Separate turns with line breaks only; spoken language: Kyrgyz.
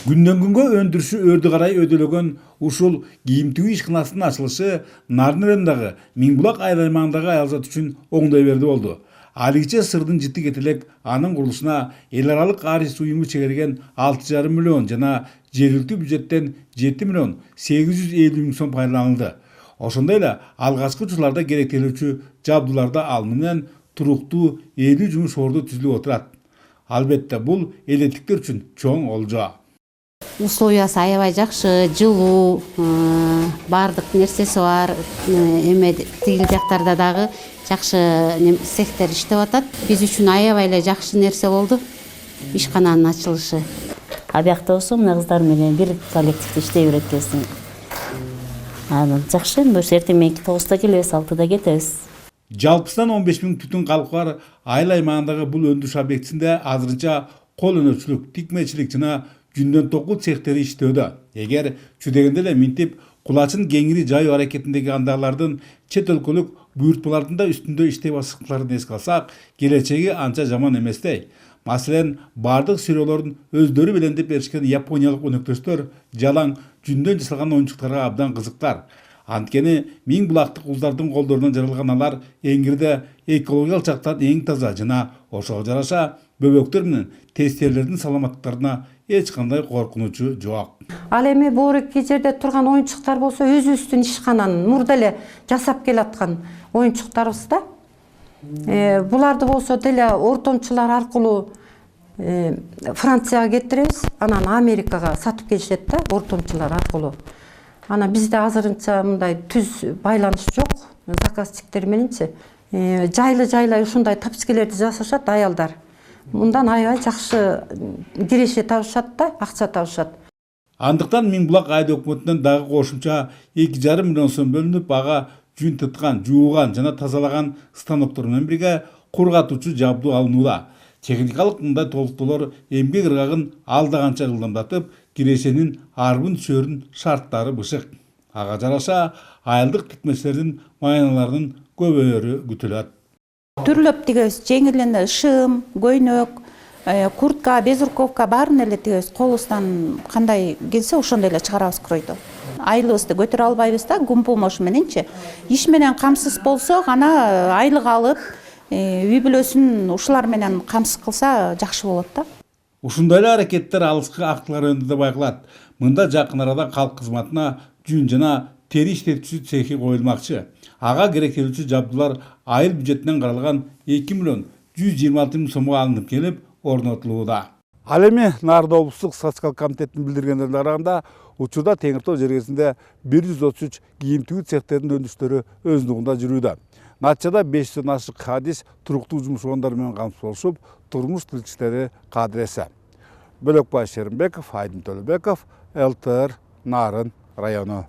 Günden günge öndürüşü ördü карай ödөлөгөн ушул кийим тигүү ишканасынын ачылышы Нарын районундагы Миңбулак айланмагындагы аялзат үчүн оңдой берди болду. Алигиче сырдын жыты кетелек анын курулушуна эл аралык арис уюму чегерген 6,5 миллион жана жергиликтүү бюджеттен 7 миллион 850 миң сом пайдаланылды. Ошондой эле алгачкы учурларда керектелүүчү жабдууларда алымы менен туруктуу 50 жумуш орду түзүлүп отурат. Албетте бул элеттиктер үчүн чоң олжо.
Условиясы аябай жакшы, жылуу, баардык нерсеси бар. Эме тигил жактарда дагы жакшы цехтер иштеп атат. Биз үчүн аябай эле жакшы нерсе болду ишкананын ачылышы.
Абиякта болсо мына кыздар менен бир коллективде иштей берет экенсиң. Жакшы, бөш эртең мененки 9-да келебиз, 6-да кетебиз.
Жалпысынан 15 миң түтүн калкы бар айыл аймагындагы бул өндүрүш объектисинде азырынча кол өнөрчүлүк, тикмечилик жана жүндөн токул цехтери иштөөдө. Эгер чүдегенде эле минтип кулачын кеңири жайуу аракетиндеги андарлардын чет өлкөлүк буйртмалардын да үстүндө иштей башкыларын эске алсак, келечеги анча жаман эместей. Маселен, бардык сүйрөлөрдүн өздөрү белендеп беришкен япониялык өнөктөштөр жалаң жүндөн жасалган оюнчуктарга абдан кызыктар. Анткени Миңбулактык уздардын колдорунан жаралган алар эңирде экологиялык жактан эң таза жана ошого жараша бөбөктөр менен тестерлердин саламаттыктарына эч кандай коркунучу жок.
Ал эми боорукки жерде турган оюнчуктар болсо өзүбүздүн ишкананын мурда эле жасап келаткан оюнчуктарыбыз да. Буларды болсо деле ортомчулар аркылуу Францияга кетиребиз, анан Америкага сатып келишет да, ортомчулар аркылуу. Ана бизде азырынча мындай түз байланыш жок, заказчиктер мененчи. Жайлы ушундай тапчкелерди жасашат аялдар. Мындан аябай жакшы киреше табышат да, акча табышат.
Андыктан Миңбулак айыл өкмөтүнөн дагы кошумча 2,5 миллион сом бөлүнүп, ага жүн тыткан, жууган жана тазалаган станоктор менен бирге кургатуучу жабдуу алынууда. Техникалык мындай толуктоолор эмгек ыргагын алда канча ылдамдатып, кирешенин арбын түсөрүн шарттары бышык. Ага жараша айылдык тикмечилердин маяналарынын көбөйөрү күтүлөт.
Түрлөп тигебиз, жеңил эле шым, көйнөк, куртка, безрукавка баарын эле тигебиз. Колубуздан кандай келсе ошондой эле чыгарабыз кройдо. Айылыбызды көтөрө албайбыз да, күн помош мененчи. Иш менен камсыз болсо гана айлык алып, үй бүлөсүн ушулар менен камсыз кылса жакшы болот да.
Ушундай эле аракеттер алыскы актылар өндү да байкалат. Мында жакын арада калк кызматына жүн жана тери иштетүүчү цехи коюлмакчы. Ага керектелүүчү жабдуулар айыл бюджетинен каралган 2 миллион 126 миң сомго алынып келип орнотулууда. Ал эми Нарын облустук статистикалык комитеттин билдиргендерине караганда, учурда Теңир Тоо жергесинде 133 кийим тигүү цехтеринин өндүрүштөрү өз нугунда жүрүүдө. Натыйжада 500 ашык хадис туруктуу жумуш орундары менен камсыз болушуп, турмуш тилчилери кадыресе. Бөлөкбай Шеримбеков, Айдын Төлөбеков, ЛТР, Нарын району.